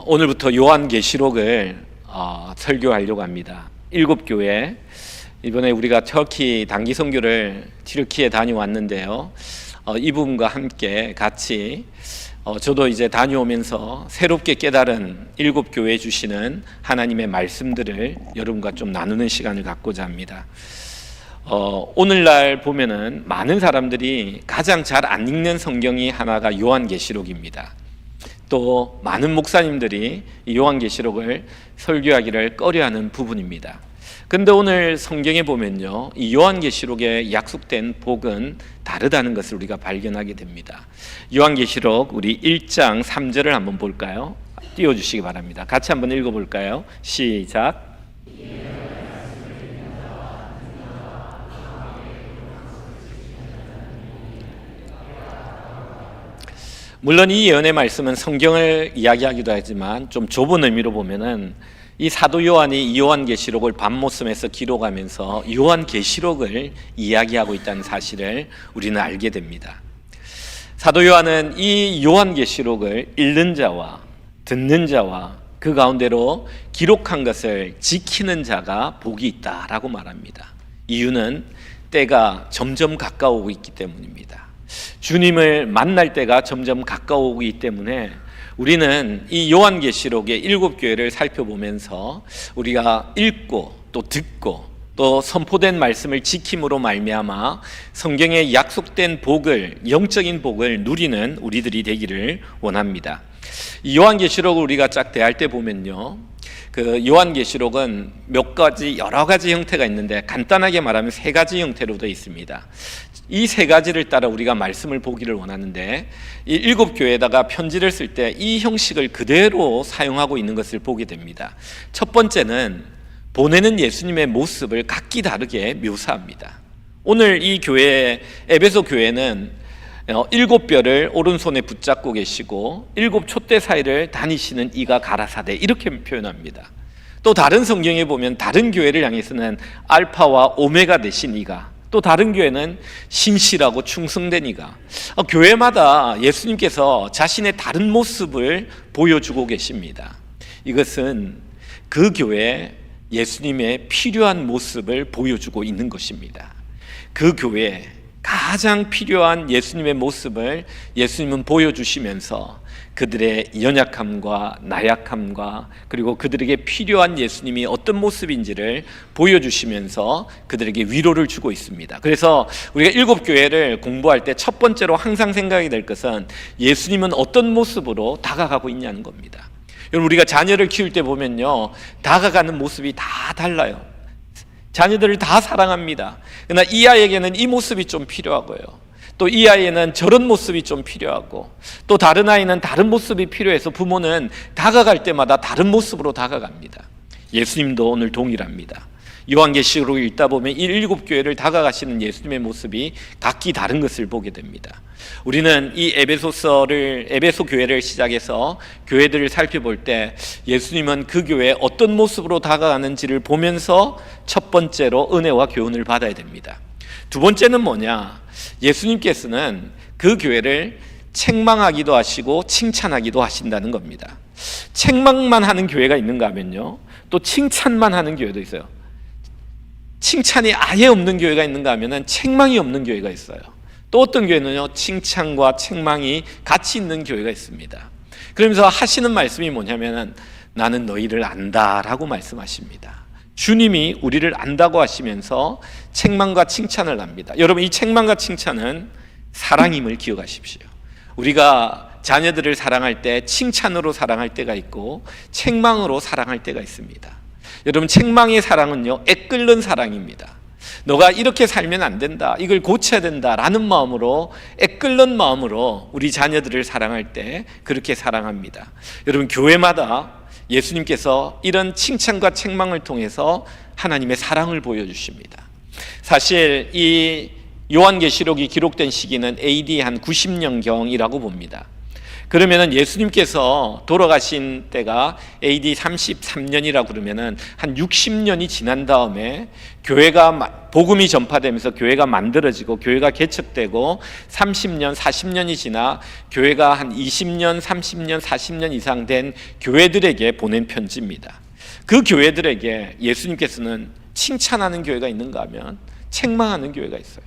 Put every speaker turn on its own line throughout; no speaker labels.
오늘부터 요한계시록을 설교하려고 합니다. 7교회, 이번에 우리가 터키 단기 선교를 튀르키에 다녀왔는데요. 이 부분과 함께 같이 저도 이제 다녀오면서 새롭게 깨달은 7교회에 주시는 하나님의 말씀들을 여러분과 좀 나누는 시간을 갖고자 합니다. 오늘날 보면은 많은 사람들이 가장 잘 안 읽는 성경이 하나가 요한계시록입니다. 또 많은 목사님들이 이 요한계시록을 설교하기를 꺼려하는 부분입니다. 근데 오늘 성경에 보면요, 이 요한계시록에 약속된 복은 다르다는 것을 우리가 발견하게 됩니다. 요한계시록 우리 1장 3절을 한번 볼까요? 띄워주시기 바랍니다. 같이 한번 읽어볼까요? 시작. 물론 이 예언의 말씀은 성경을 이야기하기도 하지만 좀 좁은 의미로 보면은 이 사도 요한이 이 요한계시록을 밤모섬에서 기록하면서 요한계시록을 이야기하고 있다는 사실을 우리는 알게 됩니다. 사도 요한은 이 요한계시록을 읽는 자와 듣는 자와 그 가운데로 기록한 것을 지키는 자가 복이 있다라고 말합니다. 이유는 때가 점점 가까워오고 있기 때문입니다. 주님을 만날 때가 점점 가까워오기 때문에 우리는 이 요한계시록의 7교회를 살펴보면서 우리가 읽고 또 듣고 또 선포된 말씀을 지킴으로 말미암아 성경에 약속된 복을, 영적인 복을 누리는 우리들이 되기를 원합니다. 이 요한계시록을 우리가 쫙 대할 때 보면요, 그 요한계시록은 몇 가지, 여러 가지 형태가 있는데 간단하게 말하면 3가지 형태로 되어 있습니다. 이 3가지를 따라 우리가 말씀을 보기를 원하는데, 이 7교회에다가 편지를 쓸 때 이 형식을 그대로 사용하고 있는 것을 보게 됩니다. 첫 번째는 보내는 예수님의 모습을 각기 다르게 묘사합니다. 오늘 이 교회, 에베소 교회는 7뼈를 오른손에 붙잡고 계시고 7 촛대 사이를 다니시는 이가 가라사대, 이렇게 표현합니다. 또 다른 성경에 보면 다른 교회를 향해서는 알파와 오메가 되신 이가, 또 다른 교회는 신실하고 충성된 이가, 교회마다 예수님께서 자신의 다른 모습을 보여주고 계십니다. 이것은 그 교회에 예수님의 필요한 모습을 보여주고 있는 것입니다. 그 교회에 가장 필요한 예수님의 모습을 예수님은 보여주시면서 그들의 연약함과 나약함과 그리고 그들에게 필요한 예수님이 어떤 모습인지를 보여주시면서 그들에게 위로를 주고 있습니다. 그래서 우리가 7교회를 공부할 때 첫 번째로 항상 생각이 될 것은 예수님은 어떤 모습으로 다가가고 있냐는 겁니다. 여러분, 우리가 자녀를 키울 때 보면요, 다가가는 모습이 다 달라요. 자녀들을 다 사랑합니다. 그러나 이 아이에게는 이 모습이 좀 필요하고요, 또 이 아이에는 저런 모습이 좀 필요하고, 또 다른 아이는 다른 모습이 필요해서 부모는 다가갈 때마다 다른 모습으로 다가갑니다. 예수님도 오늘 동일합니다. 요한계시록을 읽다 보면 이 7교회를 다가가시는 예수님의 모습이 각기 다른 것을 보게 됩니다. 우리는 이 에베소 교회를 시작해서 교회들을 살펴볼 때 예수님은 그 교회에 어떤 모습으로 다가가는지를 보면서 첫 번째로 은혜와 교훈을 받아야 됩니다. 두 번째는 뭐냐? 예수님께서는 그 교회를 책망하기도 하시고 칭찬하기도 하신다는 겁니다. 책망만 하는 교회가 있는가 하면요, 또 칭찬만 하는 교회도 있어요. 칭찬이 아예 없는 교회가 있는가 하면은 책망이 없는 교회가 있어요. 또 어떤 교회는요, 칭찬과 책망이 같이 있는 교회가 있습니다. 그러면서 하시는 말씀이 뭐냐면은 나는 너희를 안다라고 말씀하십니다. 주님이 우리를 안다고 하시면서 책망과 칭찬을 합니다. 여러분, 이 책망과 칭찬은 사랑임을 기억하십시오. 우리가 자녀들을 사랑할 때 칭찬으로 사랑할 때가 있고 책망으로 사랑할 때가 있습니다. 여러분, 책망의 사랑은요, 애끓는 사랑입니다. 너가 이렇게 살면 안 된다, 이걸 고쳐야 된다라는 마음으로, 애끓는 마음으로 우리 자녀들을 사랑할 때 그렇게 사랑합니다. 여러분, 교회마다 예수님께서 이런 칭찬과 책망을 통해서 하나님의 사랑을 보여주십니다. 사실 이 요한계시록이 기록된 시기는 AD 한 90년경이라고 봅니다. 그러면은 예수님께서 돌아가신 때가 AD 33년이라고 그러면은 한 60년이 지난 다음에 교회가 복음이 전파되면서 교회가 만들어지고 교회가 개척되고 30년, 40년이 지나 교회가 한 20년, 30년, 40년 이상 된 교회들에게 보낸 편지입니다. 그 교회들에게 예수님께서는 칭찬하는 교회가 있는가 하면 책망하는 교회가 있어요.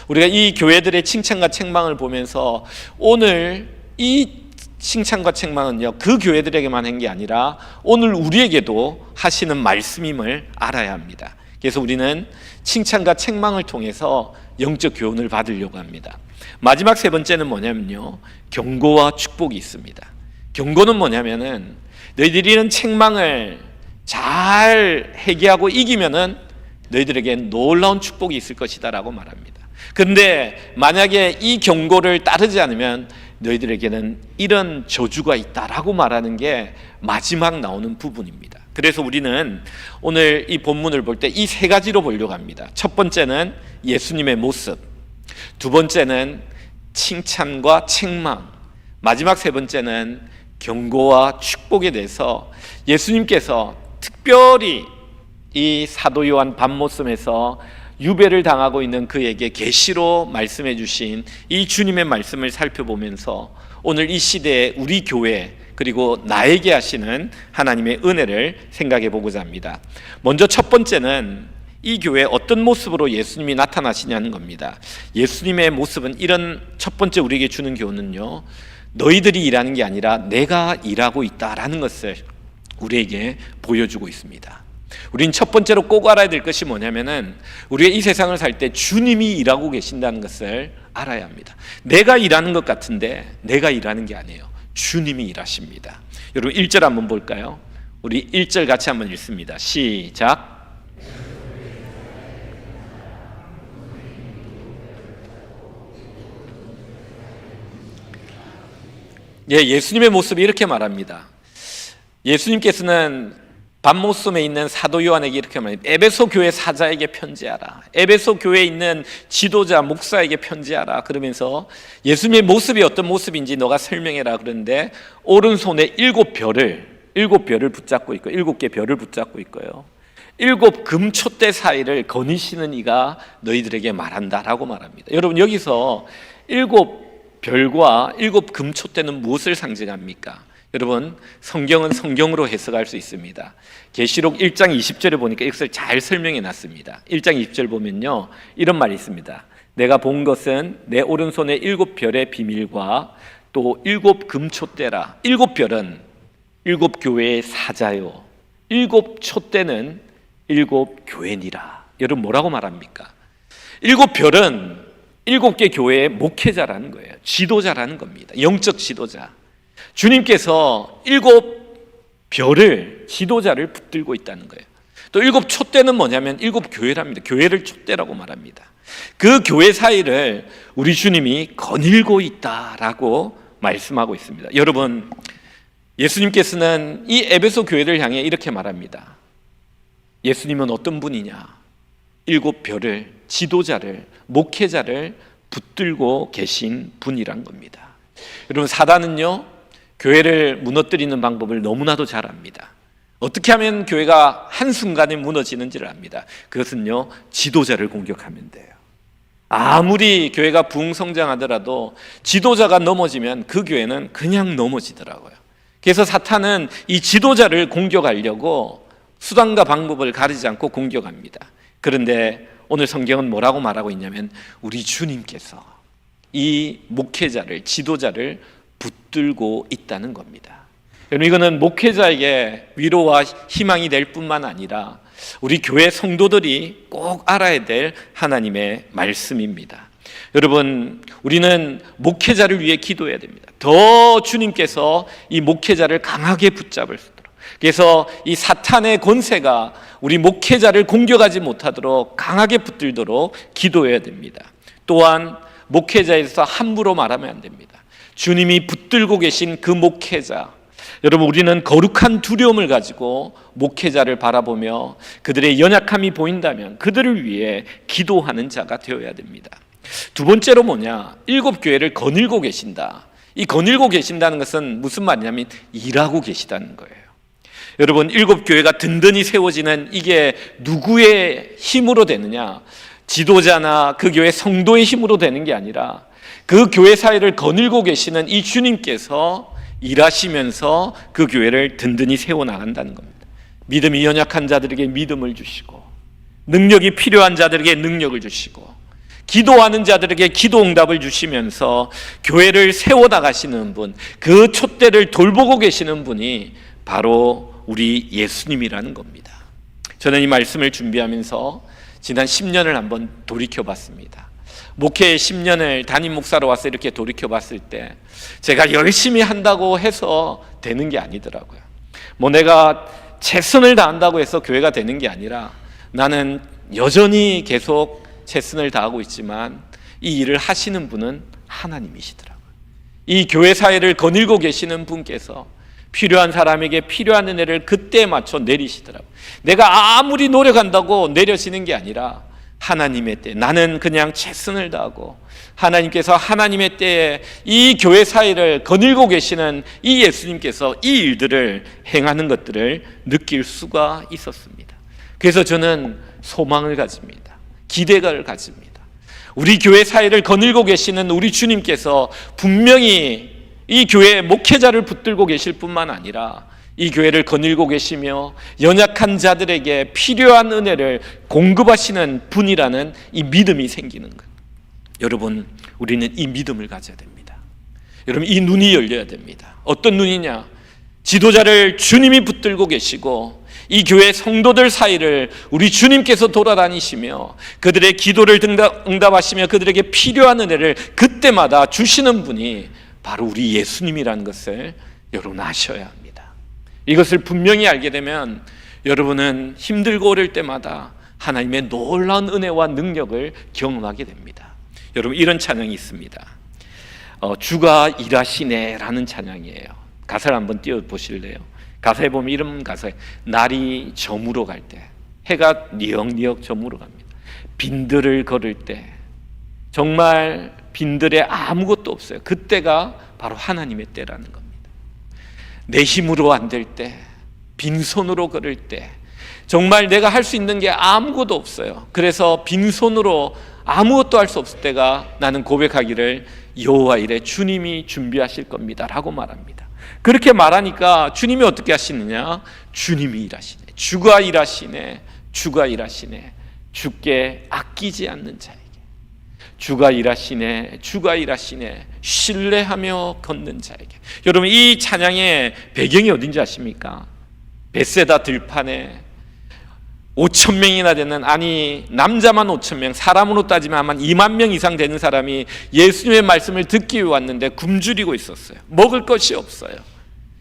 우리가 이 교회들의 칭찬과 책망을 보면서 오늘 이 칭찬과 책망은요, 그 교회들에게만 한 게 아니라 오늘 우리에게도 하시는 말씀임을 알아야 합니다. 그래서 우리는 칭찬과 책망을 통해서 영적 교훈을 받으려고 합니다. 마지막 세 번째는 뭐냐면요, 경고와 축복이 있습니다. 경고는 뭐냐면은 너희들이 이런 책망을 잘 회개하고 이기면은 너희들에게 놀라운 축복이 있을 것이다 라고 말합니다. 근데 만약에 이 경고를 따르지 않으면 너희들에게는 이런 저주가 있다라고 말하는 게 마지막 나오는 부분입니다. 그래서 우리는 오늘 이 본문을 볼 때 이 세 가지로 보려고 합니다. 첫 번째는 예수님의 모습, 두 번째는 칭찬과 책망, 마지막 세 번째는 경고와 축복에 대해서 예수님께서 특별히 이 사도 요한 밤모섬에서 유배를 당하고 있는 그에게 계시로 말씀해 주신 이 주님의 말씀을 살펴보면서 오늘 이 시대에 우리 교회 그리고 나에게 하시는 하나님의 은혜를 생각해 보고자 합니다. 먼저 첫 번째는 이 교회에 어떤 모습으로 예수님이 나타나시냐는 겁니다. 예수님의 모습은 이런 첫 번째 우리에게 주는 교훈은요, 너희들이 일하는 게 아니라 내가 일하고 있다라는 것을 우리에게 보여주고 있습니다. 우린 첫 번째로 꼭 알아야 될 것이 뭐냐면은 우리가 이 세상을 살 때 주님이 일하고 계신다는 것을 알아야 합니다. 내가 일하는 것 같은데 내가 일하는 게 아니에요. 주님이 일하십니다. 여러분 1절 한번 볼까요? 우리 1절 같이 한번 읽습니다. 시작. 예, 예수님의 모습이 이렇게 말합니다. 예수님께서는 밤모섬에 있는 사도 요한에게 이렇게 말합니다. 에베소 교회 사자에게 편지하라. 에베소 교회에 있는 지도자 목사에게 편지하라. 그러면서 예수님의 모습이 어떤 모습인지 너가 설명해라. 그런데 오른손에 7별을 붙잡고 있고 7개 별을 붙잡고 있고요. 7 금촛대 사이를 거니시는 이가 너희들에게 말한다라고 말합니다. 여러분 여기서 7별과 7 금촛대는 무엇을 상징합니까? 여러분 성경은 성경으로 해석할 수 있습니다. 계시록 1장 20절에 보니까 이것을 잘 설명해 놨습니다. 1장 20절 보면요, 이런 말이 있습니다. 내가 본 것은 내 오른손에 7별의 비밀과 또 7 금촛대라. 7별은 7 교회의 사자요, 7 촛대는 7 교회니라. 여러분 뭐라고 말합니까? 7별은 7개 교회의 목회자라는 거예요. 지도자라는 겁니다. 영적 지도자. 주님께서 7별을 지도자를 붙들고 있다는 거예요. 또 7 촛대는 뭐냐면 7 교회랍니다. 교회를 촛대라고 말합니다. 그 교회 사이를 우리 주님이 거닐고 있다라고 말씀하고 있습니다. 여러분 예수님께서는 이 에베소 교회를 향해 이렇게 말합니다. 예수님은 어떤 분이냐? 7별을, 지도자를, 목회자를 붙들고 계신 분이란 겁니다. 여러분 사단은요, 교회를 무너뜨리는 방법을 너무나도 잘 압니다. 어떻게 하면 교회가 한순간에 무너지는지를 압니다. 그것은요, 지도자를 공격하면 돼요. 아무리 교회가 부흥성장하더라도 지도자가 넘어지면 그 교회는 그냥 넘어지더라고요. 그래서 사탄은 이 지도자를 공격하려고 수단과 방법을 가리지 않고 공격합니다. 그런데 오늘 성경은 뭐라고 말하고 있냐면 우리 주님께서 이 목회자를, 지도자를 붙들고 있다는 겁니다. 여러분 이거는 목회자에게 위로와 희망이 될 뿐만 아니라 우리 교회 성도들이 꼭 알아야 될 하나님의 말씀입니다. 여러분 우리는 목회자를 위해 기도해야 됩니다. 더 주님께서 이 목회자를 강하게 붙잡을 수 있도록, 그래서 이 사탄의 권세가 우리 목회자를 공격하지 못하도록 강하게 붙들도록 기도해야 됩니다. 또한 목회자에 대해서 함부로 말하면 안 됩니다. 주님이 붙들고 계신 그 목회자, 여러분 우리는 거룩한 두려움을 가지고 목회자를 바라보며 그들의 연약함이 보인다면 그들을 위해 기도하는 자가 되어야 됩니다. 두 번째로 뭐냐? 7 교회를 거닐고 계신다. 이 거닐고 계신다는 것은 무슨 말이냐면 일하고 계시다는 거예요. 여러분, 일곱 교회가 든든히 세워지는 이게 누구의 힘으로 되느냐? 지도자나 그 교회 성도의 힘으로 되는 게 아니라 그 교회 사회를 거닐고 계시는 이 주님께서 일하시면서 그 교회를 든든히 세워나간다는 겁니다. 믿음이 연약한 자들에게 믿음을 주시고, 능력이 필요한 자들에게 능력을 주시고, 기도하는 자들에게 기도 응답을 주시면서 교회를 세워나가시는 분, 그 촛대를 돌보고 계시는 분이 바로 우리 예수님이라는 겁니다. 저는 이 말씀을 준비하면서 지난 10년을 한번 돌이켜봤습니다. 목회 10년을 담임 목사로 와서 이렇게 돌이켜봤을 때 제가 열심히 한다고 해서 되는 게 아니더라고요. 내가 최선을 다한다고 해서 교회가 되는 게 아니라 나는 여전히 계속 최선을 다하고 있지만 이 일을 하시는 분은 하나님이시더라고요. 이 교회 사회를 거닐고 계시는 분께서 필요한 사람에게 필요한 은혜를 그때에 맞춰 내리시더라고요. 내가 아무리 노력한다고 내려지는 게 아니라 하나님의 때, 나는 그냥 최선을 다하고 하나님께서 하나님의 때에 이 교회 사회를 거닐고 계시는 이 예수님께서 이 일들을 행하는 것들을 느낄 수가 있었습니다. 그래서 저는 소망을 가집니다. 기대를 가집니다. 우리 교회 사회를 거닐고 계시는 우리 주님께서 분명히 이 교회의 목회자를 붙들고 계실 뿐만 아니라 이 교회를 거닐고 계시며 연약한 자들에게 필요한 은혜를 공급하시는 분이라는 이 믿음이 생기는 것. 여러분, 우리는 이 믿음을 가져야 됩니다. 여러분, 이 눈이 열려야 됩니다. 어떤 눈이냐? 지도자를 주님이 붙들고 계시고 이 교회 성도들 사이를 우리 주님께서 돌아다니시며 그들의 기도를 응답하시며 그들에게 필요한 은혜를 그때마다 주시는 분이 바로 우리 예수님이라는 것을 여러분 아셔야 합니다. 이것을 분명히 알게 되면 여러분은 힘들고 어려울 때마다 하나님의 놀라운 은혜와 능력을 경험하게 됩니다. 여러분, 이런 찬양이 있습니다. 주가 일하시네 라는 찬양이에요. 가사를 한번 띄워보실래요? 가사에 보면 이런 가사에 날이 저물어 갈 때, 해가 니역니역 저물어 갑니다. 빈들을 걸을 때, 정말 빈들에 아무것도 없어요. 그때가 바로 하나님의 때라는 겁니다. 내 힘으로 안 될 때, 빈손으로 걸을 때, 정말 내가 할 수 있는 게 아무것도 없어요. 그래서 빈손으로 아무것도 할 수 없을 때가 나는 고백하기를 여호와 이레 주님이 준비하실 겁니다 라고 말합니다. 그렇게 말하니까 주님이 어떻게 하시느냐? 주님이 일하시네. 주가 일하시네. 주가 일하시네. 주께 아끼지 않는 자에게. 주가 일하시네. 주가 일하시네. 신뢰하며 걷는 자에게. 여러분, 이 찬양의 배경이 어딘지 아십니까? 벳세다 들판에 5천 명이나 되는, 아니 남자만 5천 명, 사람으로 따지면 아마 2만 명 이상 되는 사람이 예수님의 말씀을 듣기 위해 왔는데 굶주리고 있었어요. 먹을 것이 없어요.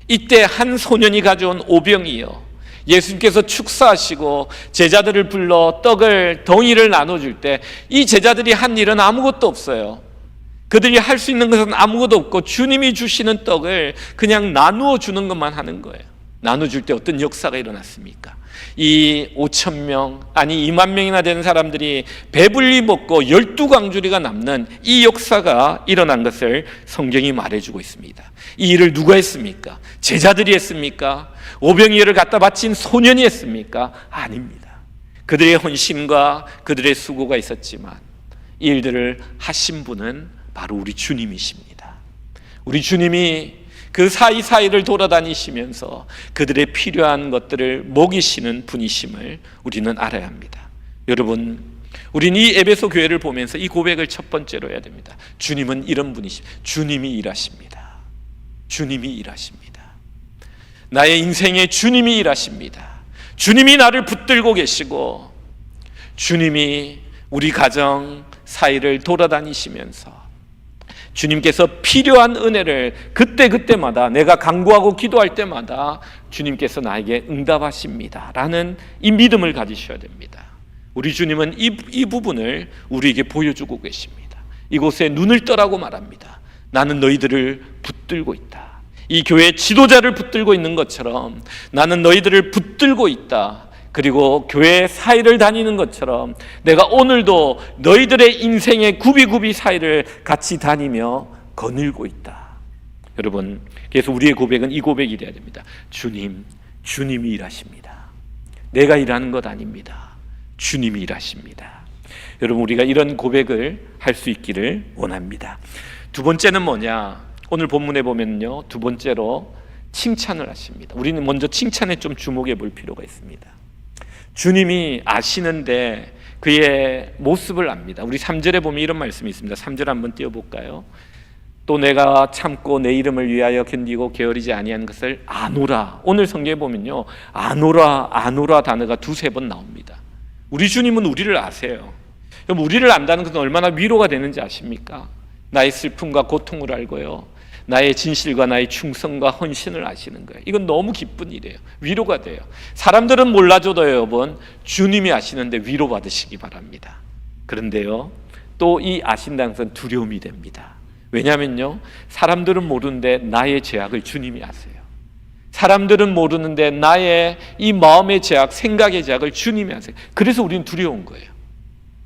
이때 한 소년이 가져온 오병이요, 예수님께서 축사하시고 제자들을 불러 떡을 덩이를 나눠줄 때 이 제자들이 한 일은 아무것도 없어요. 그들이 할 수 있는 것은 아무것도 없고 주님이 주시는 떡을 그냥 나누어 주는 것만 하는 거예요. 나눠줄 때 어떤 역사가 일어났습니까? 이 5천 명, 아니 2만 명이나 되는 사람들이 배불리 먹고 12광주리가 남는 이 역사가 일어난 것을 성경이 말해주고 있습니다. 이 일을 누가 했습니까? 제자들이 했습니까? 오병이어를 갖다 바친 소년이 했습니까? 아닙니다. 그들의 헌신과 그들의 수고가 있었지만 이 일들을 하신 분은 바로 우리 주님이십니다. 우리 주님이 그 사이사이를 돌아다니시면서 그들의 필요한 것들을 먹이시는 분이심을 우리는 알아야 합니다. 여러분, 우리는 이 에베소 교회를 보면서 이 고백을 첫 번째로 해야 됩니다. 주님은 이런 분이십니다. 주님이 일하십니다. 주님이 일하십니다. 나의 인생에 주님이 일하십니다. 주님이 나를 붙들고 계시고 주님이 우리 가정 사이를 돌아다니시면서 주님께서 필요한 은혜를 그때마다 내가 간구하고 기도할 때마다 주님께서 나에게 응답하십니다 라는 이 믿음을 가지셔야 됩니다. 우리 주님은 이 부분을 우리에게 보여주고 계십니다. 이곳에 눈을 떠라고 말합니다. 나는 너희들을 붙들고 있다. 이 교회의 지도자를 붙들고 있는 것처럼 나는 너희들을 붙들고 있다. 그리고 교회 사이를 다니는 것처럼 내가 오늘도 너희들의 인생의 굽이굽이 사이를 같이 다니며 거닐고 있다. 여러분, 그래서 우리의 고백은 이 고백이 돼야 됩니다. 주님, 주님이 일하십니다. 내가 일하는 것 아닙니다. 주님이 일하십니다. 여러분, 우리가 이런 고백을 할 수 있기를 원합니다. 두 번째는 뭐냐? 오늘 본문에 보면요, 두 번째로 칭찬을 하십니다. 우리는 먼저 칭찬에 좀 주목해 볼 필요가 있습니다. 주님이 아시는데 그의 모습을 압니다. 우리 3절에 보면 이런 말씀이 있습니다. 3절 한번 띄워볼까요? 또 내가 참고 내 이름을 위하여 견디고 게으르지 아니한 것을 아노라. 오늘 성경에 보면요, 아노라, 아노라 단어가 두세 번 나옵니다. 우리 주님은 우리를 아세요. 그럼 우리를 안다는 것은 얼마나 위로가 되는지 아십니까? 나의 슬픔과 고통을 알고요, 나의 진실과 나의 충성과 헌신을 아시는 거예요. 이건 너무 기쁜 일이에요. 위로가 돼요. 사람들은 몰라줘도 여러분, 주님이 아시는데 위로받으시기 바랍니다. 그런데요, 또 이 아신다는 것은 두려움이 됩니다. 왜냐하면요, 사람들은 모르는데 나의 죄악을 주님이 아세요. 사람들은 모르는데 나의 이 마음의 죄악, 생각의 죄악을 주님이 아세요. 그래서 우리는 두려운 거예요.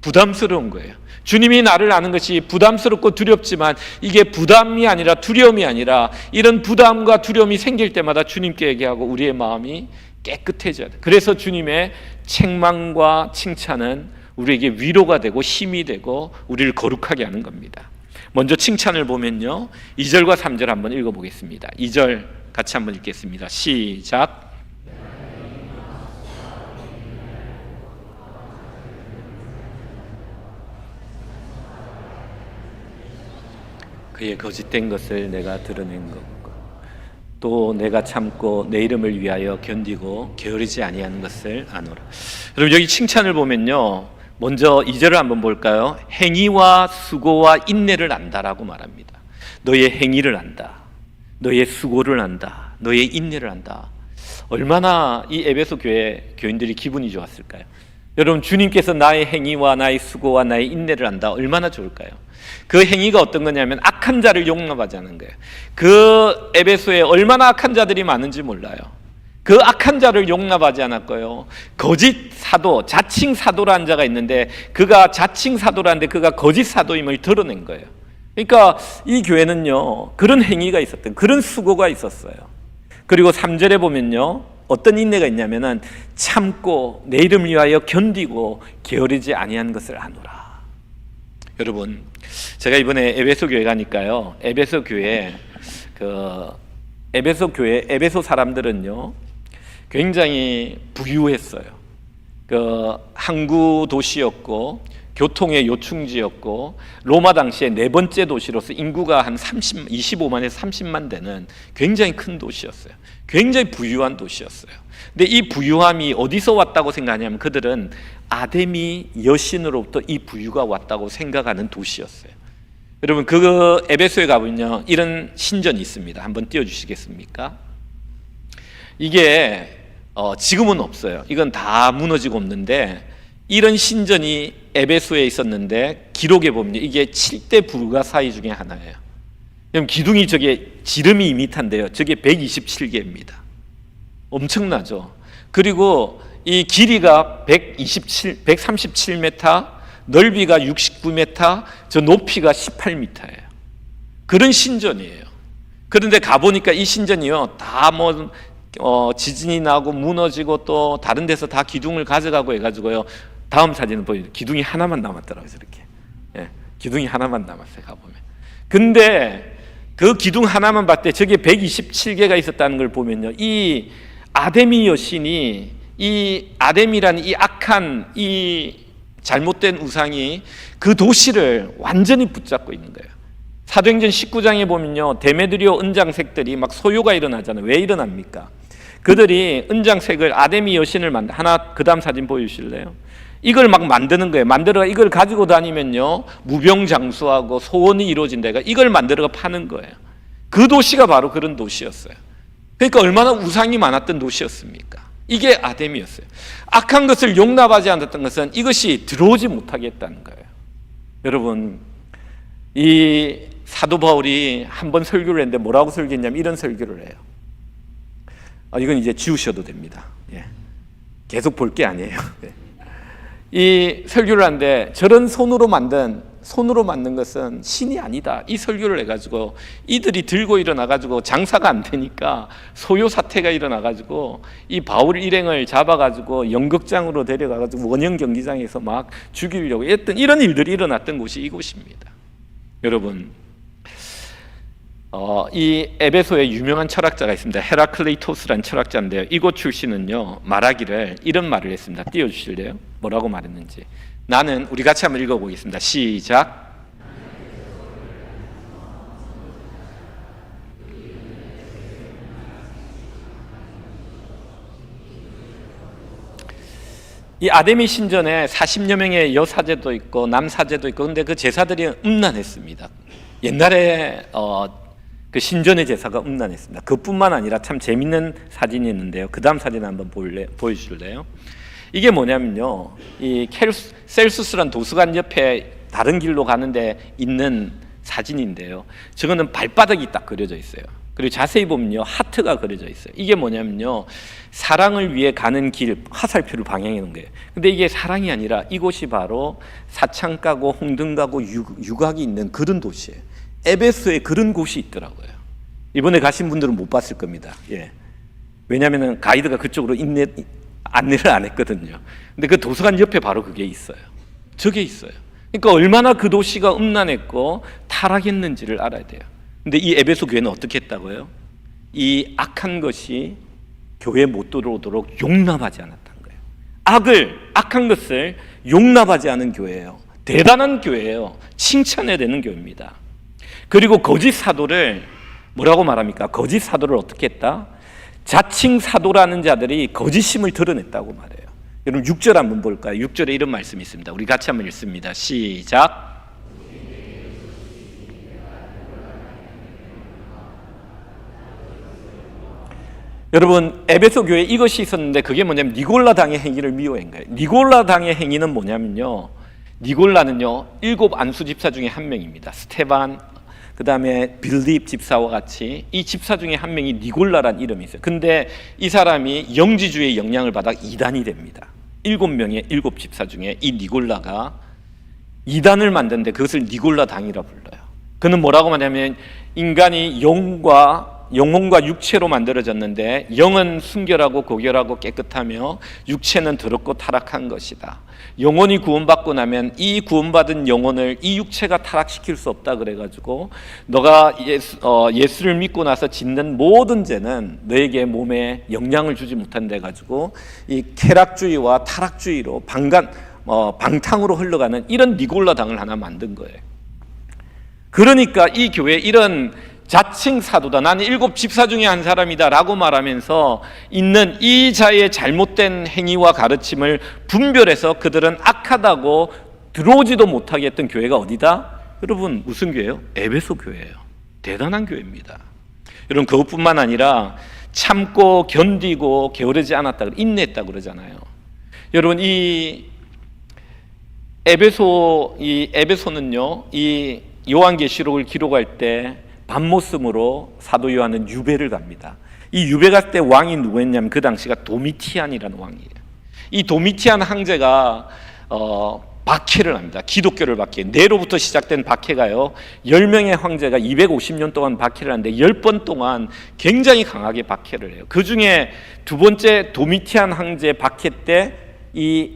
부담스러운 거예요. 주님이 나를 아는 것이 부담스럽고 두렵지만 이게 부담이 아니라 두려움이 아니라 이런 부담과 두려움이 생길 때마다 주님께 얘기하고 우리의 마음이 깨끗해져야 돼요. 그래서 주님의 책망과 칭찬은 우리에게 위로가 되고 힘이 되고 우리를 거룩하게 하는 겁니다. 먼저 칭찬을 보면요, 2절과 3절 한번 읽어보겠습니다. 2절 같이 한번 읽겠습니다. 시작. 그의 거짓된 것을 내가 드러낸 것과 또 내가 참고 내 이름을 위하여 견디고 게으르지 아니하는 것을 아노라. 여러분, 여기 칭찬을 보면요, 먼저 2절을 한번 볼까요? 행위와 수고와 인내를 안다라고 말합니다. 너의 행위를 안다, 너의 수고를 안다, 너의 인내를 안다. 얼마나 이 에베소 교회 교인들이 기분이 좋았을까요? 여러분, 주님께서 나의 행위와 나의 수고와 나의 인내를 안다. 얼마나 좋을까요? 그 행위가 어떤 거냐면 악한 자를 용납하지 않는 거예요. 그 에베소에 얼마나 악한 자들이 많은지 몰라요. 그 악한 자를 용납하지 않았고요, 거짓 사도, 자칭 사도라는 자가 있는데 그가 자칭 사도라는데 그가 거짓 사도임을 드러낸 거예요. 그러니까 이 교회는요, 그런 행위가 있었던, 그런 수고가 있었어요. 그리고 3절에 보면요, 어떤 인내가 있냐면은 참고 내 이름을 위하여 견디고 게으르지 아니한 것을 아노라. 여러분, 제가 이번에 에베소 교회 가니까요, 에베소 교회 에베소 사람들은요 굉장히 부유했어요. 항구 도시였고 교통의 요충지였고 로마 당시에 네 번째 도시로서 인구가 한 25만에서 30만 되는 굉장히 큰 도시였어요. 굉장히 부유한 도시였어요. 근데 이 부유함이 어디서 왔다고 생각하냐면 그들은 아데미 여신으로부터 이 부유가 왔다고 생각하는 도시였어요. 여러분, 그 에베소에 가보면요, 이런 신전이 있습니다. 한번 띄워주시겠습니까? 이게 지금은 없어요. 이건 다 무너지고 없는데 이런 신전이 에베소에 있었는데 기록에 보면 이게 7대 불가사의 중에 하나예요. 그럼 기둥이 저게 지름이 2m인데요. 저게 127개입니다. 엄청나죠. 그리고 이 길이가 137m, 넓이가 69m, 저 높이가 18m예요. 그런 신전이에요. 그런데 가보니까 이 신전이요, 다 지진이 나고 무너지고 또 다른 데서 다 기둥을 가져가고 해가지고요, 다음 사진은 보여요. 기둥이 하나만 남았더라고요. 저렇게. 예, 기둥이 하나만 남았어요. 가보면. 근데 그 기둥 하나만 봤을 때 저게 127개가 있었다는 걸 보면요, 이 아데미 여신이, 이 아데미라는 이 악한 이 잘못된 우상이 그 도시를 완전히 붙잡고 있는 거예요. 사도행전 19장에 보면요, 데메드리오 은장색들이 막 소요가 일어나잖아요. 왜 일어납니까? 그들이 은장색을, 아데미 여신을 하나, 그 다음 사진 보여주실래요? 이걸 막 만드는 거예요. 만들어가 이걸 가지고 다니면요, 무병장수하고 소원이 이루어진다가 이걸 만들어가 파는 거예요. 그 도시가 바로 그런 도시였어요. 그러니까 얼마나 우상이 많았던 도시였습니까? 이게 아데미였어요. 악한 것을 용납하지 않았던 것은 이것이 들어오지 못하게 했다는 거예요. 여러분, 이 사도 바울이 한번 설교를 했는데 뭐라고 설교했냐면 이런 설교를 해요. 이건 이제 지우셔도 됩니다. 예. 계속 볼 게 아니에요. 이 설교를 하는데 저런 손으로 만든 손으로 만든 것은 신이 아니다. 이 설교를 해가지고 이들이 들고 일어나가지고 장사가 안 되니까 소요 사태가 일어나가지고 이 바울 일행을 잡아가지고 연극장으로 데려가가지고 원형 경기장에서 막 죽이려고 했던 이런 일들이 일어났던 곳이 이곳입니다. 여러분, 이 에베소에 유명한 철학자가 있습니다. 헤라클레이토스라는 철학자인데요. 이곳 출신은요, 말하기를 이런 말을 했습니다. 띄워주실래요? 뭐라고 말했는지. 나는, 우리 같이 한번 읽어보겠습니다. 시작. 이 아데미 신전에 40여 명의 여사제도 있고 남사제도 있고, 근데 그 제사들이 음란했습니다. 옛날에 그 신전의 제사가 음란했습니다. 그뿐만 아니라 참 재밌는 사진이 있는데요. 그 다음 사진 한번 보여주실래요? 이게 뭐냐면요, 이 셀수스란 도서관 옆에 다른 길로 가는데 있는 사진인데요. 저거는 발바닥이 딱 그려져 있어요. 그리고 자세히 보면요, 하트가 그려져 있어요. 이게 뭐냐면요, 사랑을 위해 가는 길, 화살표를 방향해 놓은 거예요. 근데 이게 사랑이 아니라 이곳이 바로 사창가고 홍등가고 유곽이 있는 그런 도시예요. 에베소에 그런 곳이 있더라고요. 이번에 가신 분들은 못 봤을 겁니다. 예. 왜냐하면 가이드가 그쪽으로 안내를 안 했거든요. 근데 그 도서관 옆에 바로 그게 있어요. 저게 있어요. 그러니까 얼마나 그 도시가 음란했고 타락했는지를 알아야 돼요. 근데 이 에베소 교회는 어떻게 했다고요? 이 악한 것이 교회에 못 들어오도록 용납하지 않았다는 거예요. 악한 것을 용납하지 않은 교회예요. 대단한 교회예요. 칭찬해야 되는 교회입니다. 그리고 거짓 사도를 뭐라고 말합니까? 거짓 사도를 어떻게 했다? 자칭 사도라는 자들이 거짓심을 드러냈다고 말해요. 여러분 6절 한번 볼까요? 6절에 이런 말씀이 있습니다. 우리 같이 한번 읽습니다. 시작. 여러분, 에베소 교회에 이것이 있었는데 그게 뭐냐면 니골라 당의 행위를 미워한 거예요. 니골라 당의 행위는 뭐냐면요, 니골라는요 7 안수 집사 중에 한 명입니다. 스테반, 그 다음에 빌립 집사와 같이 이 집사 중에 한 명이 니골라란 이름이 있어요. 근데 이 사람이 영지주의 영향을 받아 이단이 됩니다. 7명의 7 집사 중에 이 니골라가 이단을 만드는데 그것을 니골라 당이라 불러요. 그는 뭐라고 하냐면 인간이 영혼과 육체로 만들어졌는데 영은 순결하고 고결하고 깨끗하며 육체는 더럽고 타락한 것이다. 영혼이 구원받고 나면 이 구원받은 영혼을 이 육체가 타락시킬 수 없다 그래가지고 너가 예수를 믿고 나서 짓는 모든 죄는 너에게 몸에 영향을 주지 못한다 해가지고 이 쾌락주의와 타락주의로 방탕으로 흘러가는 이런 니골라 당을 하나 만든 거예요. 그러니까 이 교회 이런 자칭 사도다, 나는 7 집사 중에 한 사람이다 라고 말하면서 있는 이 자의 잘못된 행위와 가르침을 분별해서 그들은 악하다고 들어오지도 못하게 했던 교회가 어디다? 여러분 무슨 교회예요? 에베소 교회예요. 대단한 교회입니다. 여러분 그것뿐만 아니라 참고 견디고 게으르지 않았다, 인내했다 그러잖아요. 여러분 이 에베소는요, 이 요한계시록을 기록할 때 밤모습으로 사도 요한은 유배를 갑니다. 이 유배 갔을 때 왕이 누구였냐면 그 당시가 도미티안이라는 왕이에요. 이 도미티안 황제가 박해를 합니다. 기독교를 박해. 네로부터 시작된 박해가요, 10명의 황제가 250년 동안 박해를 하는데 10번 동안 굉장히 강하게 박해를 해요. 그 중에 두 번째 도미티안 황제 박해 때 이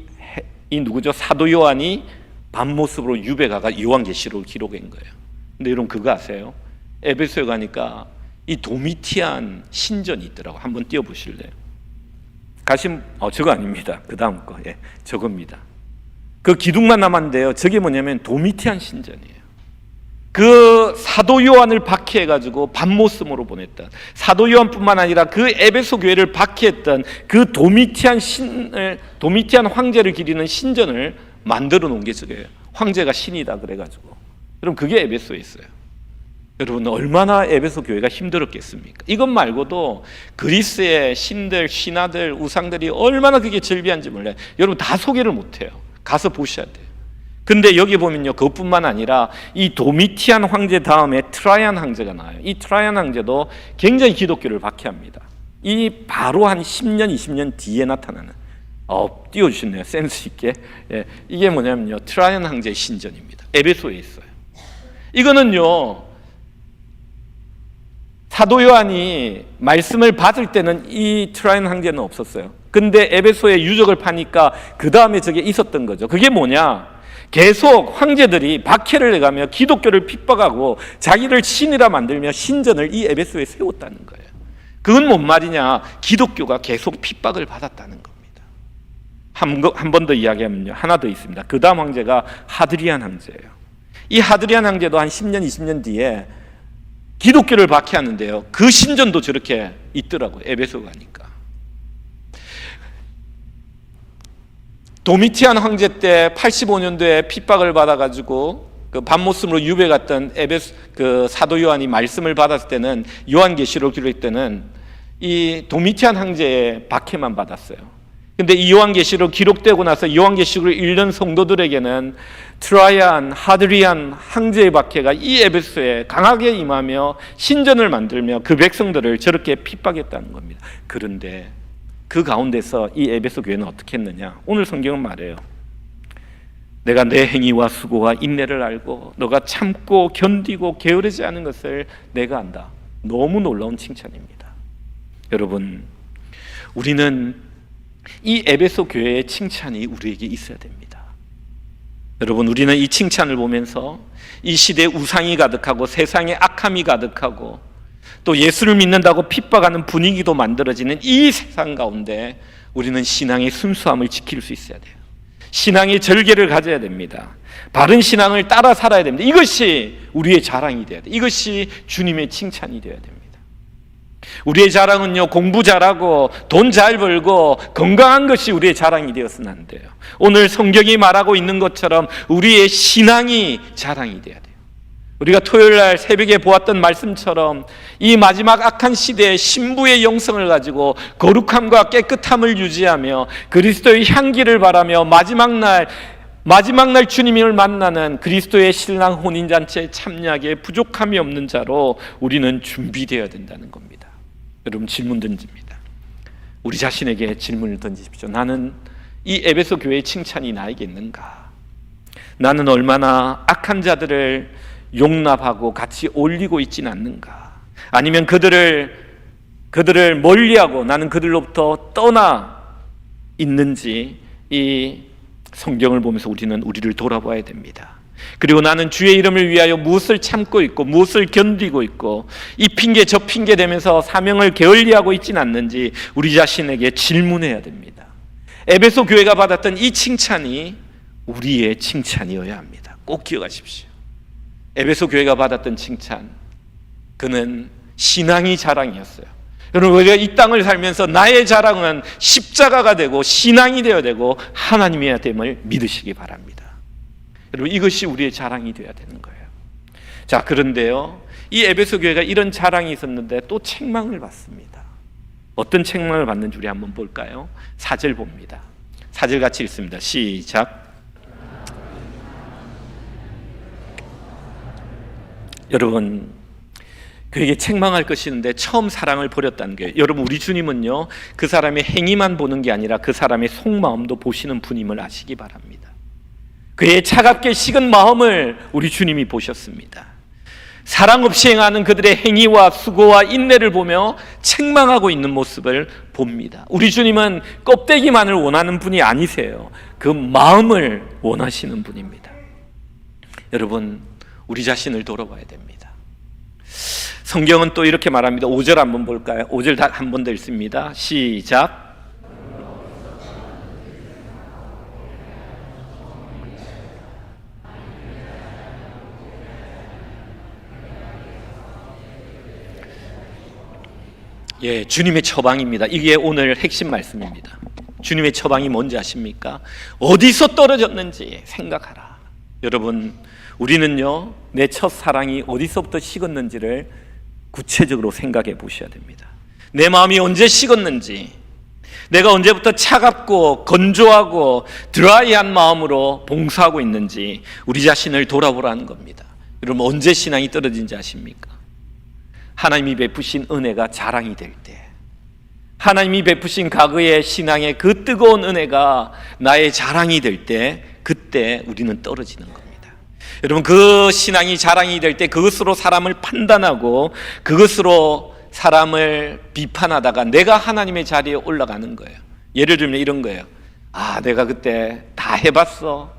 누구죠? 사도 요한이 밤모습으로 유배 가가 요한계시록을 기록한 거예요. 근데 여러분 그거 아세요? 에베소에 가니까 이 도미티안 신전이 있더라고. 한번 띄워보실래요? 저거 아닙니다. 그 다음 거, 예, 저겁니다. 그 기둥만 남았는데요, 저게 뭐냐면 도미티안 신전이에요. 그 사도 요한을 박해해가지고 밤모습으로 보냈던, 사도 요한뿐만 아니라 그 에베소 교회를 박해했던 그 도미티안 황제를 기리는 신전을 만들어 놓은 게 저거예요. 황제가 신이다 그래가지고. 여러분 그게 에베소에 있어요. 여러분 얼마나 에베소 교회가 힘들었겠습니까? 이것 말고도 그리스의 신들, 신하들, 우상들이 얼마나 그게 절비한지 몰라요. 여러분 다 소개를 못해요. 가서 보셔야 돼요. 근데 여기 보면요, 그것뿐만 아니라 이 도미티안 황제 다음에 트라이안 황제가 나와요. 이 트라이안 황제도 굉장히 기독교를 박해합니다. 이 바로 한 10년, 20년 뒤에 나타나는 띄워주셨네요. 센스 있게. 예, 이게 뭐냐면요, 트라이안 황제의 신전입니다. 에베소에 있어요. 이거는요, 사도 요한이 말씀을 받을 때는 이 트라이안 황제는 없었어요. 근데 에베소에 유적을 파니까 그 다음에 저게 있었던 거죠. 그게 뭐냐? 계속 황제들이 박해를 해가며 기독교를 핍박하고 자기를 신이라 만들며 신전을 이 에베소에 세웠다는 거예요. 그건 뭔 말이냐? 기독교가 계속 핍박을 받았다는 겁니다. 한 번 더 이야기하면요, 하나 더 있습니다. 그 다음 황제가 하드리안 황제예요. 이 하드리안 황제도 한 10년, 20년 뒤에 기독교를 박해하는데요, 그 신전도 저렇게 있더라고요. 에베소 가니까. 도미티안 황제 때 85년도에 핍박을 받아가지고 그 밤모습으로 유배 갔던 그 사도 요한이 말씀을 받았을 때는, 요한계시록 기록할 때는 이 도미티안 황제의 박해만 받았어요. 근데 이 요한계시록 기록되고 나서 요한계시록을 읽는 성도들에게는 트라이안, 하드리안 황제의 박해가 이 에베소에 강하게 임하며 신전을 만들며 그 백성들을 저렇게 핍박했다는 겁니다. 그런데 그 가운데서 이 에베소 교회는 어떻게 했느냐? 오늘 성경은 말해요. 내가 내 행위와 수고와 인내를 알고 너가 참고 견디고 게으르지 않은 것을 내가 안다. 너무 놀라운 칭찬입니다. 여러분, 우리는 이 에베소 교회의 칭찬이 우리에게 있어야 됩니다. 여러분, 우리는 이 칭찬을 보면서 이 시대에 우상이 가득하고 세상에 악함이 가득하고 또 예수를 믿는다고 핍박하는 분위기도 만들어지는 이 세상 가운데 우리는 신앙의 순수함을 지킬 수 있어야 돼요. 신앙의 절개를 가져야 됩니다. 바른 신앙을 따라 살아야 됩니다. 이것이 우리의 자랑이 돼야 돼요. 이것이 주님의 칭찬이 되어야 됩니다. 우리의 자랑은요, 공부 잘하고 돈 잘 벌고 건강한 것이 우리의 자랑이 되어서는 안 돼요. 오늘 성경이 말하고 있는 것처럼 우리의 신앙이 자랑이 돼야 돼요. 우리가 토요일날 새벽에 보았던 말씀처럼 이 마지막 악한 시대에 신부의 영성을 가지고 거룩함과 깨끗함을 유지하며 그리스도의 향기를 바라며 마지막 날 주님을 만나는 그리스도의 신랑 혼인잔치에 참여하기에 부족함이 없는 자로 우리는 준비되어야 된다는 겁니다. 여러분, 질문 던집니다. 우리 자신에게 질문을 던지십시오. 나는 이 에베소 교회의 칭찬이 나에게 있는가? 나는 얼마나 악한 자들을 용납하고 같이 올리고 있지는 않는가? 아니면 그들을 멀리하고 나는 그들로부터 떠나 있는지 이 성경을 보면서 우리는 우리를 돌아봐야 됩니다. 그리고 나는 주의 이름을 위하여 무엇을 참고 있고 무엇을 견디고 있고 이 핑계 저 핑계 대면서 사명을 게을리하고 있지는 않는지 우리 자신에게 질문해야 됩니다. 에베소 교회가 받았던 이 칭찬이 우리의 칭찬이어야 합니다. 꼭 기억하십시오. 에베소 교회가 받았던 칭찬, 그는 신앙이 자랑이었어요. 여러분, 우리가 이 땅을 살면서 나의 자랑은 십자가가 되고 신앙이 되어야 되고 하나님이어야 됨을 믿으시기 바랍니다. 여러분, 이것이 우리의 자랑이 되어야 되는 거예요. 자, 그런데요, 이 에베소 교회가 이런 자랑이 있었는데 또 책망을 받습니다. 어떤 책망을 받는지 우리 한번 볼까요? 4절 봅니다. 4절 같이 읽습니다. 시작. 여러분, 그에게 책망할 것이 있는데 처음 사랑을 버렸다는 거예요. 여러분, 우리 주님은요, 그 사람의 행위만 보는 게 아니라 그 사람의 속마음도 보시는 분임을 아시기 바랍니다. 그의 차갑게 식은 마음을 우리 주님이 보셨습니다. 사랑 없이 행하는 그들의 행위와 수고와 인내를 보며 책망하고 있는 모습을 봅니다. 우리 주님은 껍데기만을 원하는 분이 아니세요. 그 마음을 원하시는 분입니다. 여러분, 우리 자신을 돌아봐야 됩니다. 성경은 또 이렇게 말합니다. 5절 한번 볼까요? 5절 한 번 더 읽습니다. 시작. 예, 주님의 처방입니다. 이게 오늘 핵심 말씀입니다. 주님의 처방이 뭔지 아십니까? 어디서 떨어졌는지 생각하라. 여러분, 우리는요, 내 첫사랑이 어디서부터 식었는지를 구체적으로 생각해 보셔야 됩니다. 내 마음이 언제 식었는지, 내가 언제부터 차갑고 건조하고 드라이한 마음으로 봉사하고 있는지 우리 자신을 돌아보라는 겁니다. 여러분, 언제 신앙이 떨어진지 아십니까? 하나님이 베푸신 은혜가 자랑이 될 때, 하나님이 베푸신 과거의 신앙의 그 뜨거운 은혜가 나의 자랑이 될 때, 그때 우리는 떨어지는 겁니다. 여러분, 그 신앙이 자랑이 될 때 그것으로 사람을 판단하고 그것으로 사람을 비판하다가 내가 하나님의 자리에 올라가는 거예요. 예를 들면 이런 거예요. 아, 내가 그때 다 해봤어.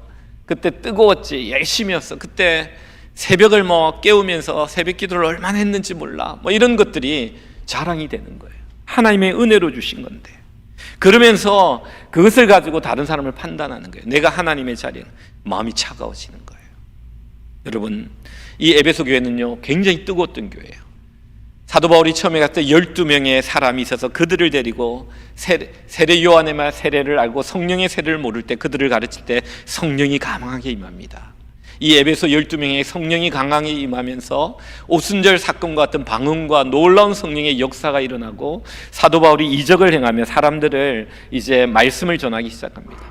그때 뜨거웠지. 열심히 했어. 그때 새벽을 깨우면서 새벽 기도를 얼마나 했는지 몰라. 이런 것들이 자랑이 되는 거예요. 하나님의 은혜로 주신 건데. 그러면서 그것을 가지고 다른 사람을 판단하는 거예요. 내가 하나님의 자리에 마음이 차가워지는 거예요. 여러분, 이 에베소 교회는요, 굉장히 뜨거웠던 교회예요. 사도 바울이 처음에 갔을 때 12명의 사람이 있어서 그들을 데리고 세례 요한의 세례를 알고 성령의 세례를 모를 때 그들을 가르칠 때 성령이 강하게 임합니다. 이 에베소 12명의 성령이 강하게 임하면서 오순절 사건과 같은 방언과 놀라운 성령의 역사가 일어나고 사도 바울이 이적을 행하며 사람들을 이제 말씀을 전하기 시작합니다.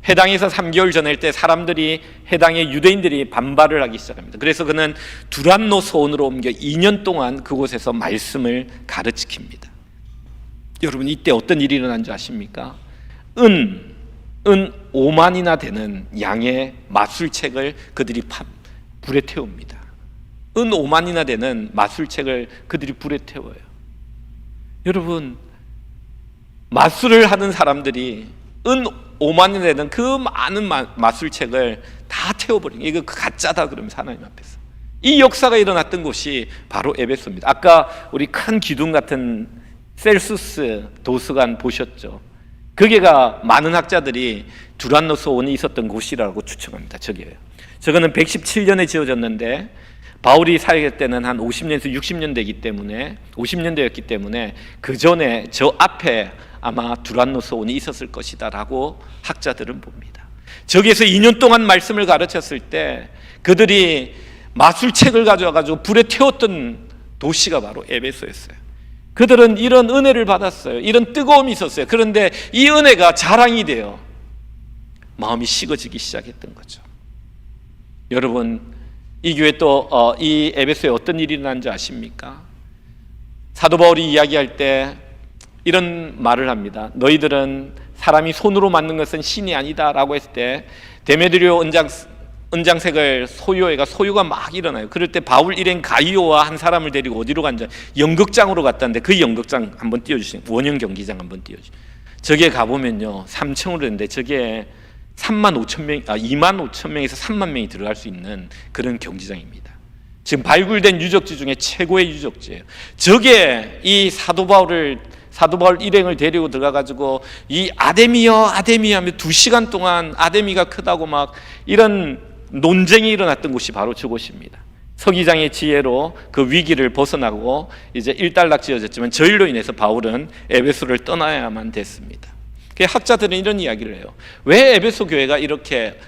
회당에서 3개월 전일 때 사람들이, 해당의 유대인들이 반발을 하기 시작합니다. 그래서 그는 두란노 소원으로 옮겨 2년 동안 그곳에서 말씀을 가르치킵니다. 여러분, 이때 어떤 일이 일어난 줄 아십니까? 은 5만이나 되는 양의 마술책을 그들이 불에 태웁니다. 은 5만이나 되는 마술책을 그들이 불에 태워요. 여러분, 마술을 하는 사람들이 은 5만이 되는 그 많은 마술책을 다 태워버린 거예요. 이거 가짜다 그러면서 하나님 앞에서. 이 역사가 일어났던 곳이 바로 에베소입니다. 아까 우리 큰 기둥 같은 셀수스 도서관 보셨죠? 거기가 많은 학자들이 두란노 소원이 있었던 곳이라고 추측합니다. 저거는 117년에 지어졌는데 바울이 살게 때는 한 50년에서 60년 되기 때문에 50년대였기 때문에 그 전에 저 앞에 아마 두란노 소원이 있었을 것이다 라고 학자들은 봅니다. 저기에서 2년 동안 말씀을 가르쳤을 때 그들이 마술책을 가져와가지고 불에 태웠던 도시가 바로 에베소였어요. 그들은 이런 은혜를 받았어요. 이런 뜨거움이 있었어요. 그런데 이 은혜가 자랑이 돼요. 마음이 식어지기 시작했던 거죠. 여러분, 이 교회 또 이 에베소에 어떤 일이 일어난지 아십니까? 사도 바울이 이야기할 때 이런 말을 합니다. 너희들은 사람이 손으로 만든 것은 신이 아니다 라고 했을 때 데메드리오 은장색을 소유가 막 일어나요. 그럴 때 바울 일행 가이오와 한 사람을 데리고 어디로 갔는지 연극장으로 갔다는데 그 연극장 한번 띄워주시면, 원형 경기장 한번 띄워주시면, 저기에 가보면요 3층으로 되는데 저게 2만 5천 명에서 3만 명이 들어갈 수 있는 그런 경기장입니다. 지금 발굴된 유적지 중에 최고의 유적지예요. 저게 이 사도 바울 일행을 데리고 들어가가지고 이 아데미여 하며 2시간 동안 아데미가 크다고 막 이런 논쟁이 일어났던 곳이 바로 저곳입니다. 서기장의 지혜로 그 위기를 벗어나고 이제 일단락지어졌지만 저 일로 인해서 바울은 에베소를 떠나야만 됐습니다. 학자들은 이런 이야기를 해요. 왜 에베소 교회가 이렇게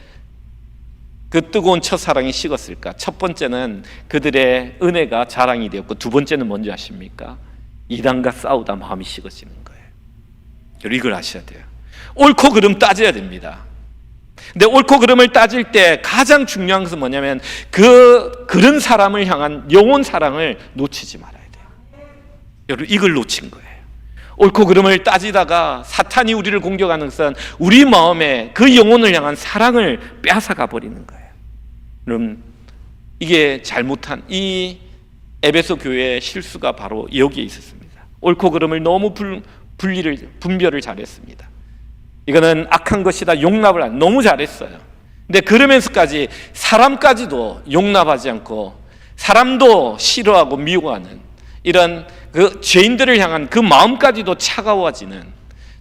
그 뜨거운 첫사랑이 식었을까? 첫 번째는 그들의 은혜가 자랑이 되었고, 두 번째는 뭔지 아십니까? 이단과 싸우다 마음이 식어지는 거예요. 여러분, 이걸 아셔야 돼요. 옳고 그름 따져야 됩니다. 근데 옳고 그름을 따질 때 가장 중요한 것은 뭐냐면 그런 사람을 향한 영혼 사랑을 놓치지 말아야 돼요. 여러분, 이걸 놓친 거예요. 옳고 그름을 따지다가 사탄이 우리를 공격하는 것은 우리 마음에 그 영혼을 향한 사랑을 빼앗아가 버리는 거예요. 여러분, 이게 잘못한 이 에베소 교회의 실수가 바로 여기에 있었습니다. 옳고 그름을 너무 분별을 잘했습니다. 이거는 악한 것이다 용납을 너무 잘했어요. 근데 그러면서까지 사람까지도 용납하지 않고 사람도 싫어하고 미워하는 이런 그 죄인들을 향한 그 마음까지도 차가워지는,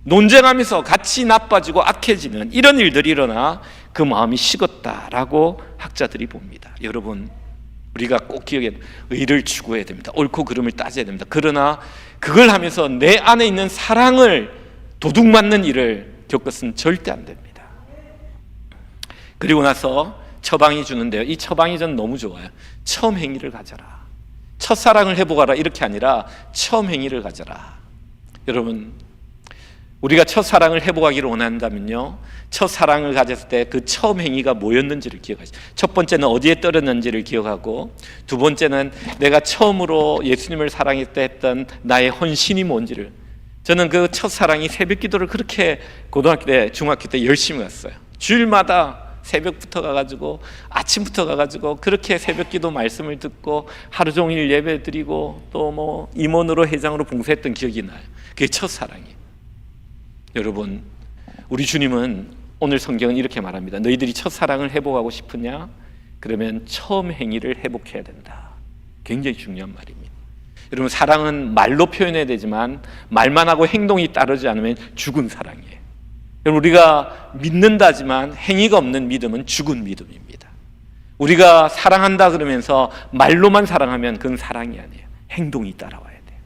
논쟁하면서 같이 나빠지고 악해지는 이런 일들이 일어나 그 마음이 식었다라고 학자들이 봅니다. 여러분, 우리가 꼭 기억해야 됩니다. 의를 추구해야 됩니다. 옳고 그름을 따져야 됩니다. 그러나 그걸 하면서 내 안에 있는 사랑을 도둑맞는 일을 겪었으면 절대 안 됩니다. 그리고 나서 처방이 주는데요, 이 처방이 저는 너무 좋아요. 처음 행위를 가져라. 첫사랑을 해보거라 이렇게 아니라 처음 행위를 가져라. 여러분, 우리가 첫사랑을 해보기를 원한다면요, 첫사랑을 가졌을 때 그 처음 행위가 뭐였는지를 기억하시죠. 첫 번째는 어디에 떨었는지를 기억하고, 두 번째는 내가 처음으로 예수님을 사랑했을 때 했던 나의 헌신이 뭔지를, 저는 그 첫사랑이 새벽 기도를 그렇게 고등학교 때, 중학교 때 열심히 갔어요. 주일마다 새벽부터 가가지고 아침부터 가가지고 그렇게 새벽 기도 말씀을 듣고 하루 종일 예배 드리고 또 뭐 임원으로 회장으로 봉사했던 기억이 나요. 그게 첫사랑이에요. 여러분, 우리 주님은 오늘 성경은 이렇게 말합니다. 너희들이 첫사랑을 회복하고 싶으냐? 그러면 처음 행위를 회복해야 된다. 굉장히 중요한 말입니다. 여러분, 사랑은 말로 표현해야 되지만 말만 하고 행동이 따르지 않으면 죽은 사랑이에요. 여러분, 우리가 믿는다지만 행위가 없는 믿음은 죽은 믿음입니다. 우리가 사랑한다 그러면서 말로만 사랑하면 그건 사랑이 아니에요. 행동이 따라와야 돼요.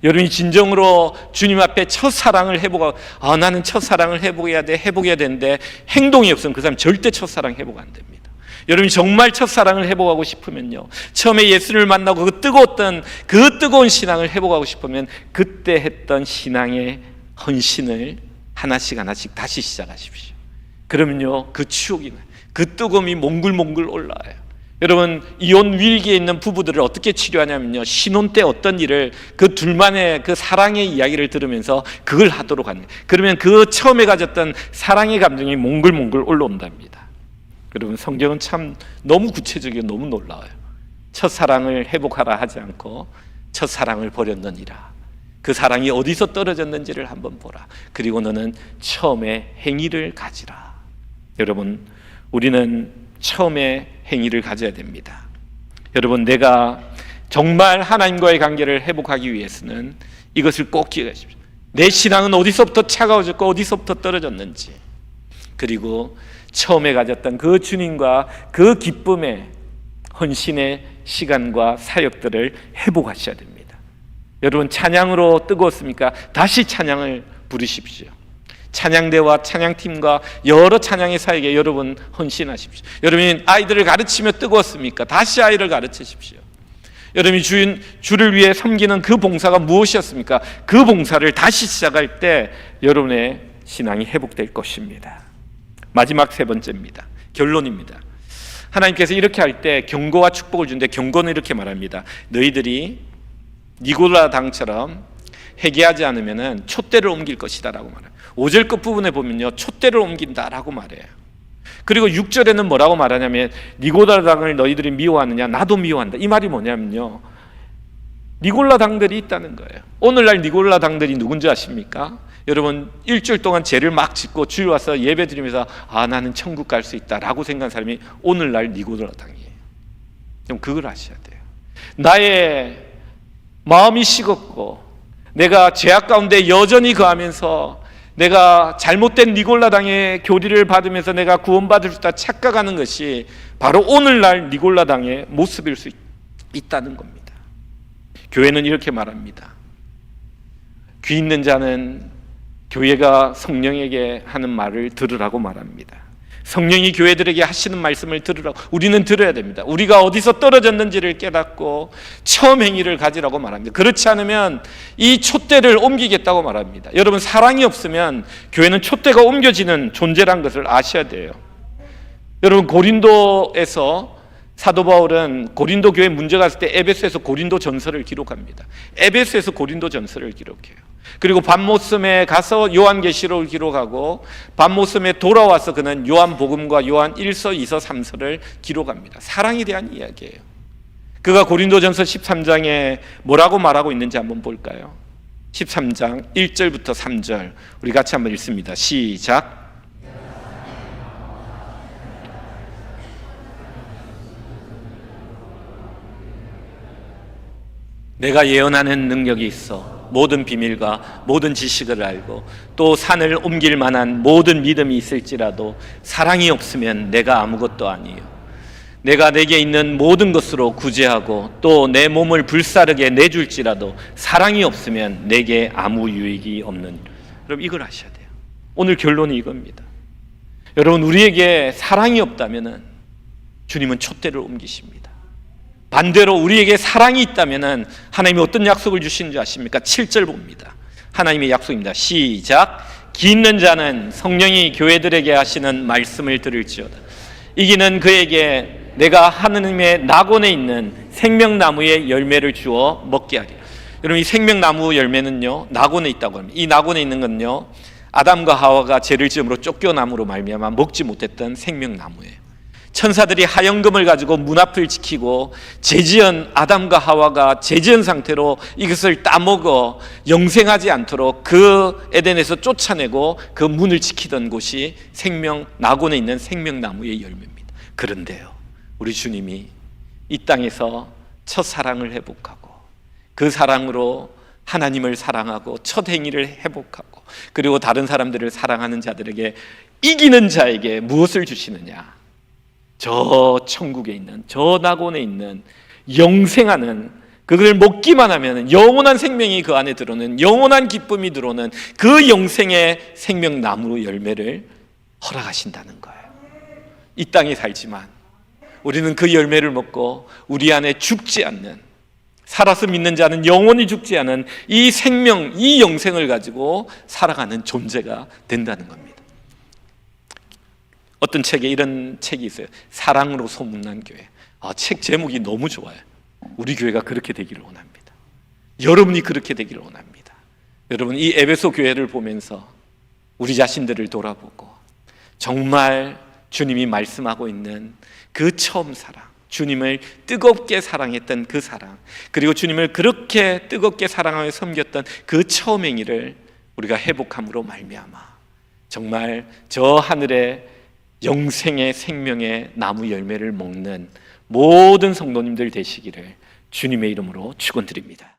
여러분이 진정으로 주님 앞에 첫사랑을 회복하고 나는 첫사랑을 회복해야 되는데 행동이 없으면 그 사람 절대 첫사랑 회복 안 됩니다. 여러분이 정말 첫사랑을 회복하고 싶으면요, 처음에 예수를 만나고 그 뜨거운 신앙을 회복하고 싶으면 그때 했던 신앙의 헌신을 하나씩 다시 시작하십시오. 그러면요, 그 추억이 나요. 그 뜨거움이 몽글몽글 올라와요. 여러분, 이혼 위기에 있는 부부들을 어떻게 치료하냐면요, 신혼 때 어떤 일을 그 둘만의 그 사랑의 이야기를 들으면서 그걸 하도록 하는 거예요. 그러면 그 처음에 가졌던 사랑의 감정이 몽글몽글 올라온답니다. 여러분, 성경은 참 너무 구체적이고 너무 놀라워요. 첫사랑을 회복하라 하지 않고 첫사랑을 버렸느니라. 그 사랑이 어디서 떨어졌는지를 한번 보라. 그리고 너는 처음에 행위를 가지라. 여러분, 우리는 처음에 행위를 가져야 됩니다. 여러분, 내가 정말 하나님과의 관계를 회복하기 위해서는 이것을 꼭 기억하십시오. 내 신앙은 어디서부터 차가워졌고 어디서부터 떨어졌는지, 그리고 처음에 가졌던 그 주님과 그 기쁨의 헌신의 시간과 사역들을 회복하셔야 됩니다. 여러분, 찬양으로 뜨거웠습니까? 다시 찬양을 부르십시오. 찬양대와 찬양팀과 여러 찬양의 사역에 여러분 헌신하십시오. 여러분이 아이들을 가르치며 뜨거웠습니까? 다시 아이를 가르치십시오. 여러분이 주를 위해 섬기는 그 봉사가 무엇이었습니까? 그 봉사를 다시 시작할 때 여러분의 신앙이 회복될 것입니다. 마지막 세 번째입니다. 결론입니다. 하나님께서 이렇게 할 때 경고와 축복을 주는데 경고는 이렇게 말합니다. 너희들이 니고라 당처럼 회개하지 않으면 촛대를 옮길 것이다 라고 말해요. 5절 끝부분에 보면요, 촛대를 옮긴다라고 말해요. 그리고 6절에는 뭐라고 말하냐면 니고라 당을 너희들이 미워하느냐? 나도 미워한다. 이 말이 뭐냐면요, 니골라 당들이 있다는 거예요. 오늘날 니골라 당들이 누군지 아십니까? 여러분, 일주일 동안 죄를 막 짓고 주일 와서 예배 드리면서 나는 천국 갈 수 있다라고 생각한 사람이 오늘날 니골라 당이에요. 좀 그걸 아셔야 돼요. 나의 마음이 식었고 내가 죄악 가운데 여전히 거하면서 내가 잘못된 니골라 당의 교리를 받으면서 내가 구원받을 수 있다 착각하는 것이 바로 오늘날 니골라 당의 모습일 수 있다는 겁니다. 교회는 이렇게 말합니다. 귀 있는 자는 교회가 성령에게 하는 말을 들으라고 말합니다. 성령이 교회들에게 하시는 말씀을 들으라고 우리는 들어야 됩니다. 우리가 어디서 떨어졌는지를 깨닫고 처음 행위를 가지라고 말합니다. 그렇지 않으면 이 촛대를 옮기겠다고 말합니다. 여러분, 사랑이 없으면 교회는 촛대가 옮겨지는 존재란 것을 아셔야 돼요. 여러분, 고린도에서 사도 바울은 고린도 교회 문제가 있을 때 에베소에서 고린도 전서를 기록합니다. 에베소에서 고린도 전서를 기록해요. 그리고 밤모섬에 가서 요한계시록을 기록하고 밤모섬에 돌아와서 그는 요한복음과 요한 1서, 2서, 3서를 기록합니다. 사랑에 대한 이야기예요. 그가 고린도전서 13장에 뭐라고 말하고 있는지 한번 볼까요? 13장 1절부터 3절 우리 같이 한번 읽습니다. 시작. 내가 예언하는 능력이 있어 모든 비밀과 모든 지식을 알고 또 산을 옮길 만한 모든 믿음이 있을지라도 사랑이 없으면 내가 아무것도 아니에요. 내가 내게 있는 모든 것으로 구제하고 또 내 몸을 불사르게 내줄지라도 사랑이 없으면 내게 아무 유익이 없는. 여러분, 이걸 아셔야 돼요. 오늘 결론이 이겁니다. 여러분, 우리에게 사랑이 없다면 주님은 촛대를 옮기십니다. 반대로 우리에게 사랑이 있다면 하나님이 어떤 약속을 주시는지 아십니까? 7절 봅니다. 하나님의 약속입니다. 시작. 기 있는 자는 성령이 교회들에게 하시는 말씀을 들을지어다. 이기는 그에게 내가 하느님의 낙원에 있는 생명나무의 열매를 주어 먹게 하리라. 여러분, 이 생명나무 열매는요 낙원에 있다고 합니다. 이 낙원에 있는 건요 아담과 하와가 죄를 지음으로 쫓겨남으로 말미암아 먹지 못했던 생명나무예요. 천사들이 하영금을 가지고 문 앞을 지키고 죄지은 아담과 하와가 죄지은 상태로 이것을 따먹어 영생하지 않도록 그 에덴에서 쫓아내고 그 문을 지키던 곳이 낙원에 있는 생명나무의 열매입니다. 그런데요, 우리 주님이 이 땅에서 첫사랑을 회복하고 그 사랑으로 하나님을 사랑하고 첫 행위를 회복하고 그리고 다른 사람들을 사랑하는 자들에게 이기는 자에게 무엇을 주시느냐? 저 천국에 있는, 저 낙원에 있는 영생하는, 그걸 먹기만 하면 영원한 생명이 그 안에 들어오는, 영원한 기쁨이 들어오는 그 영생의 생명나무 열매를 허락하신다는 거예요. 이 땅에 살지만 우리는 그 열매를 먹고 우리 안에 죽지 않는, 살아서 믿는 자는 영원히 죽지 않은 이 생명, 이 영생을 가지고 살아가는 존재가 된다는 겁니다. 어떤 책에 이런 책이 있어요. 사랑으로 소문난 교회. 책 제목이 너무 좋아요. 우리 교회가 그렇게 되기를 원합니다. 여러분이 그렇게 되기를 원합니다. 여러분, 이 에베소 교회를 보면서 우리 자신들을 돌아보고 정말 주님이 말씀하고 있는 그 처음 사랑, 주님을 뜨겁게 사랑했던 그 사랑, 그리고 주님을 그렇게 뜨겁게 사랑하며 섬겼던 그 처음 행위를 우리가 회복함으로 말미암아 정말 저 하늘의 영생의 생명의 나무 열매를 먹는 모든 성도님들 되시기를 주님의 이름으로 축원드립니다.